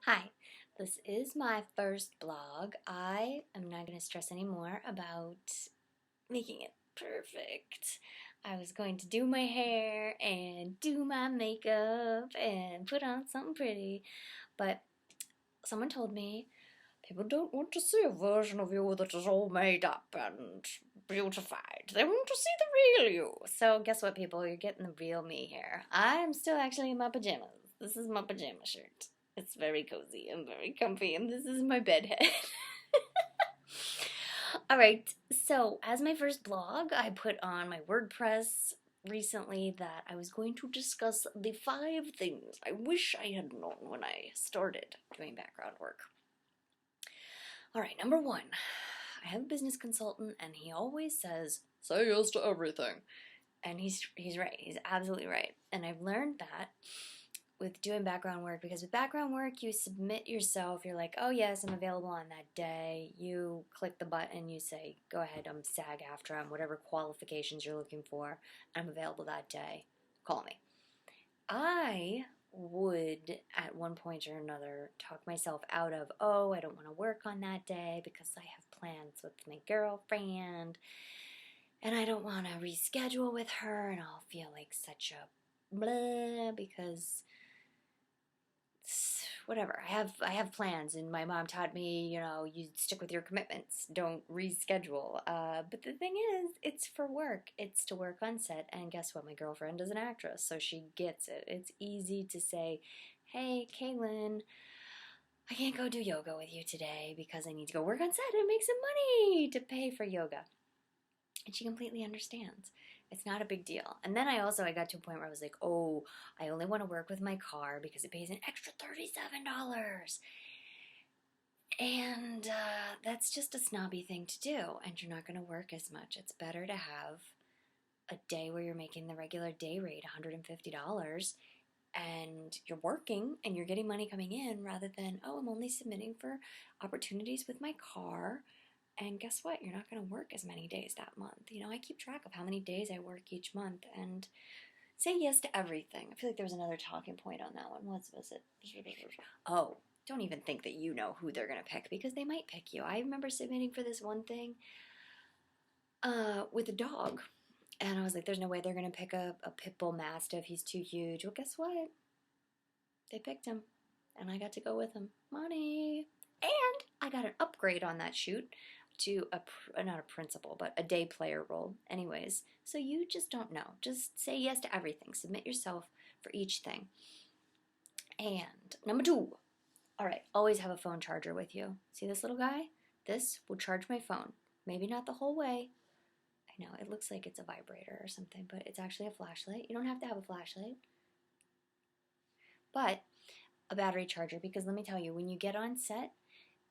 Hi, this is my first blog. I am not going to stress anymore about making it perfect. I was going to do my hair and do my makeup and put on something pretty, but someone told me people don't want to see a version of you that is all made up and beautified. They want to see the real you. So, guess what, people? You're getting the real me here. I'm still actually in my pajamas. This is my pajama shirt. It's very cozy and very comfy, and this is my bed head. Alright, so as my first blog, I put on my WordPress recently that I was going to discuss the 5 things I wish I had known when I started doing background work. Alright, number 1. I have a business consultant, and he always says, say yes to everything. And he's right. He's absolutely right. And I've learned that with doing background work, because with background work you submit yourself. You're like, oh yes, I'm available on that day. You click the button, you say, go ahead, I'm SAG-AFTRA, I'm whatever qualifications you're looking for, I'm available that day, call me. I would at one point or another talk myself out of, oh, I don't want to work on that day because I have plans with my girlfriend and I don't want to reschedule with her, and I'll feel like such a blah because whatever. I have plans, and my mom taught me, you stick with your commitments. Don't reschedule. But the thing is, it's for work. It's to work on set, and guess what? My girlfriend is an actress, so she gets it. It's easy to say, hey, Kaylin, I can't go do yoga with you today because I need to go work on set and make some money to pay for yoga. And she completely understands. It's not a big deal. And then I got to a point where I was like, oh, I only want to work with my car because it pays an extra $37. And that's just a snobby thing to do. And you're not going to work as much. It's better to have a day where you're making the regular day rate, $150, and you're working and you're getting money coming in rather than, oh, I'm only submitting for opportunities with my car. And guess what? You're not going to work as many days that month. I keep track of how many days I work each month and say yes to everything. I feel like there was another talking point on that one. What was it? Oh, don't even think that you know who they're going to pick because they might pick you. I remember submitting for this one thing with a dog. And I was like, there's no way they're going to pick a pit bull mastiff. He's too huge. Well, guess what? They picked him. And I got to go with him. Money. And I got an upgrade on that shoot to not a principal, but a day player role. Anyways, so you just don't know. Just say yes to everything. Submit yourself for each thing. And number 2, all right, always have a phone charger with you. See this little guy? This will charge my phone. Maybe not the whole way. I know, it looks like it's a vibrator or something, but it's actually a flashlight. You don't have to have a flashlight. But a battery charger, because let me tell you, when you get on set,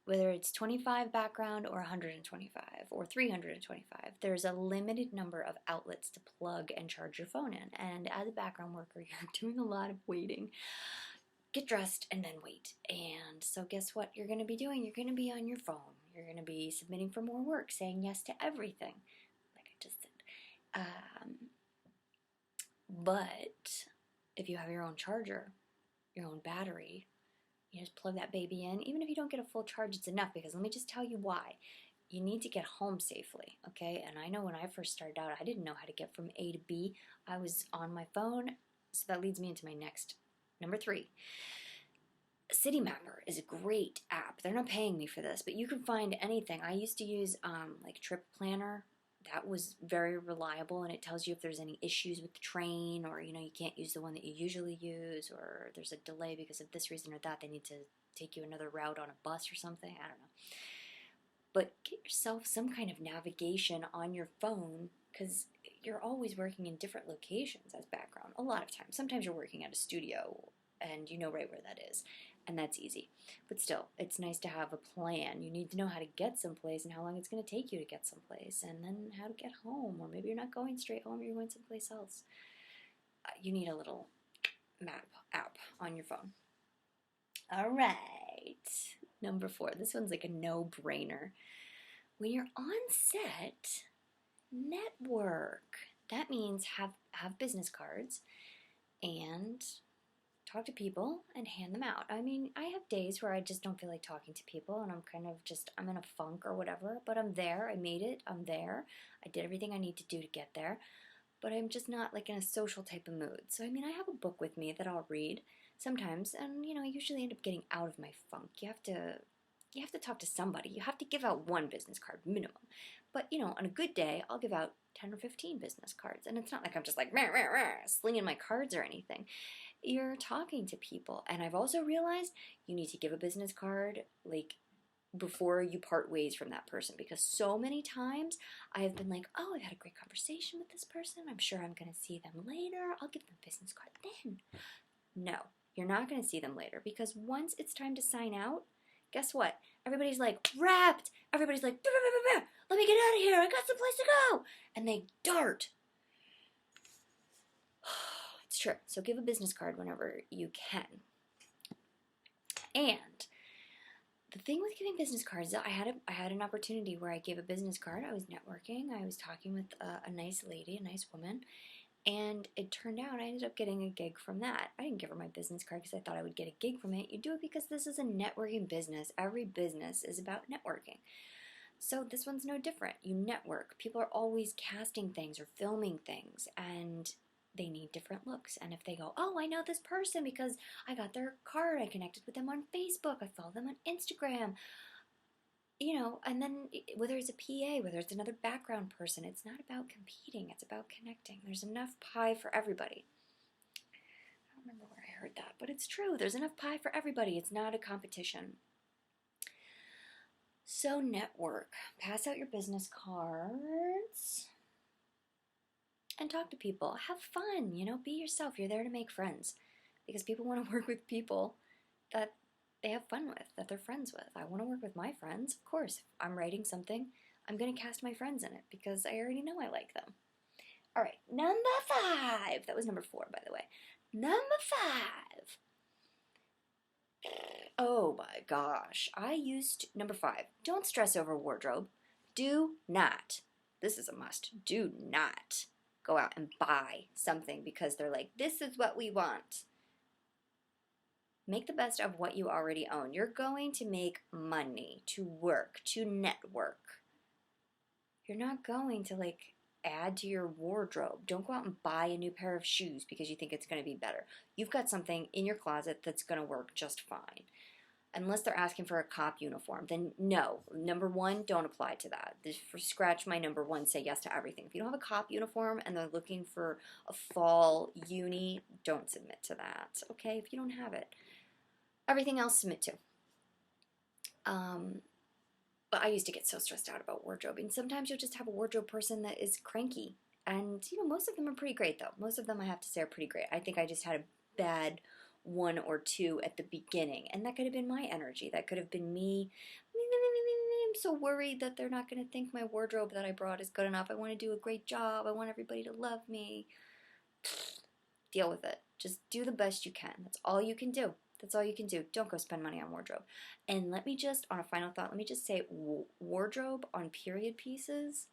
whether it's 25 background or 125 or 325, there's a limited number of outlets to plug and charge your phone in. And as a background worker, you're doing a lot of waiting. Get dressed and then wait. And so guess what you're going to be doing? You're going to be on your phone. You're going to be submitting for more work, saying yes to everything, like I just said. But if you have your own charger, your own battery, you just plug that baby in. Even if you don't get a full charge, it's enough, because let me just tell you why. You need to get home safely, okay? And I know when I first started out, I didn't know how to get from A to B. I was on my phone, so that leads me into my next, number 3. City Mapper is a great app. They're not paying me for this, but you can find anything. I used to use like Trip Planner. That was very reliable, and it tells you if there's any issues with the train, or you can't use the one that you usually use, or there's a delay because of this reason or that. They need to take you another route on a bus or something. I don't know. But get yourself some kind of navigation on your phone, because you're always working in different locations as background. A lot of times. Sometimes you're working at a studio and you know right where that is, and that's easy. But still, it's nice to have a plan. You need to know how to get someplace and how long it's going to take you to get someplace, and then how to get home. Or maybe you're not going straight home, you're going someplace else. You need a little map app on your phone. All right. Number 4. This one's like a no-brainer. When you're on set, network. That means have business cards and talk to people and hand them out. I mean, I have days where I just don't feel like talking to people and I'm kind of just, I'm in a funk or whatever, but I'm there. I made it. I'm there. I did everything I need to do to get there, but I'm just not like in a social type of mood. So, I mean, I have a book with me that I'll read sometimes, and, you know, I usually end up getting out of my funk. You have to talk to somebody. You have to give out one business card minimum. But, you know, on a good day, I'll give out 10 or 15 business cards. And it's not like I'm just like rah, rah, rah, slinging my cards or anything. You're talking to people. And I've also realized you need to give a business card like before you part ways from that person, because so many times I have been like, oh, I've had a great conversation with this person. I'm sure I'm going to see them later. I'll give them a business card then. No, you're not going to see them later, because once it's time to sign out, guess what? Everybody's like wrapped. Everybody's like, bah, bah, bah, bah, let me get out of here. I got someplace to go. And they dart. It's true. So give a business card whenever you can. And the thing with giving business cards, I had an opportunity where I gave a business card. I was networking. I was talking with a nice lady, a nice woman. And it turned out I ended up getting a gig from that. I didn't give her my business card because I thought I would get a gig from it. You do it because this is a networking business. Every business is about networking. So this one's no different. You network. People are always casting things or filming things, and they need different looks. And if they go, oh, I know this person because I got their card, I connected with them on Facebook, I follow them on Instagram, you know, and then whether it's a PA, whether it's another background person, it's not about competing, it's about connecting. There's enough pie for everybody. I don't remember where I heard that, but it's true. There's enough pie for everybody. It's not a competition. So network. Pass out your business cards and talk to people. Have fun, you know, be yourself. You're there to make friends, because people want to work with people that they have fun with, that they're friends with. I want to work with my friends, of course. If I'm writing something, I'm going to cast my friends in it because I already know I like them. All right, number 5. That was number 4, by the way. Number 5. Oh my gosh. Number 5. Don't stress over wardrobe. Do not. This is a must. Do not go out and buy something because they're like, this is what we want. Make the best of what you already own. You're going to make money, to work, to network. You're not going to like add to your wardrobe. Don't go out and buy a new pair of shoes because you think it's going to be better. You've got something in your closet that's going to work just fine. Unless they're asking for a cop uniform, then no. Number 1, don't apply to that. Scratch my number 1, say yes to everything. If you don't have a cop uniform and they're looking for a fall uni, don't submit to that, okay? If you don't have it. Everything else, submit to. But I used to get so stressed out about wardrobing. Sometimes you'll just have a wardrobe person that is cranky. And, you know, most of them are pretty great, though. Most of them, I have to say, are pretty great. I think I just had a bad 1 or 2 at the beginning. And that could have been my energy. That could have been me. I'm so worried that they're not going to think my wardrobe that I brought is good enough. I want to do a great job. I want everybody to love me. Deal with it. Just do the best you can. That's all you can do. That's all you can do. Don't go spend money on wardrobe. And let me just, on a final thought, let me just say wardrobe on period pieces.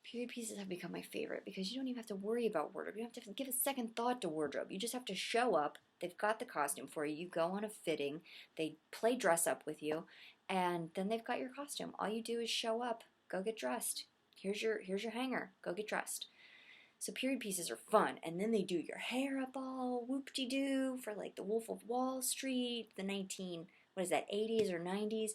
Period pieces have become my favorite because you don't even have to worry about wardrobe. You don't have to give a second thought to wardrobe. You just have to show up. They've got the costume for you. You go on a fitting. They play dress up with you. And then they've got your costume. All you do is show up. Go get dressed. Here's your hanger. Go get dressed. So period pieces are fun, and then they do your hair up all whoop-de-doo for like the Wolf of Wall Street, the 80s or 90s,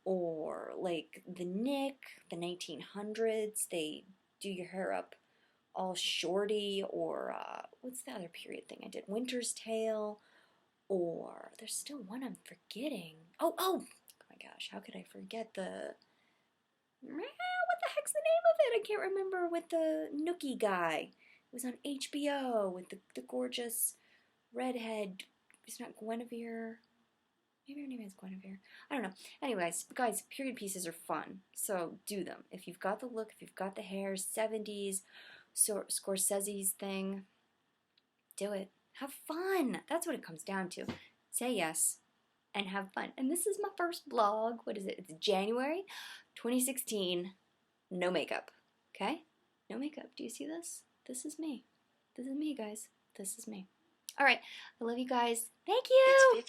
or like the Nick, the 1900s. They do your hair up all shorty, or what's the other period thing I did? Winter's Tale, or there's still one I'm forgetting. Oh my gosh, how could I forget the... What the heck's the name of it? I can't remember. With the Nookie guy. It was on HBO with the gorgeous redhead. It's not Guinevere. Maybe her name is Guinevere. I don't know. Anyways, guys, period pieces are fun. So do them. If you've got the look, if you've got the hair, 70s, Scorsese's thing, do it. Have fun. That's what it comes down to. Say yes and have fun. And this is my first blog. What is it? It's January 2016. No makeup. Okay? No makeup. Do you see this? This is me. This is me, guys. This is me. All right. I love you guys. Thank you.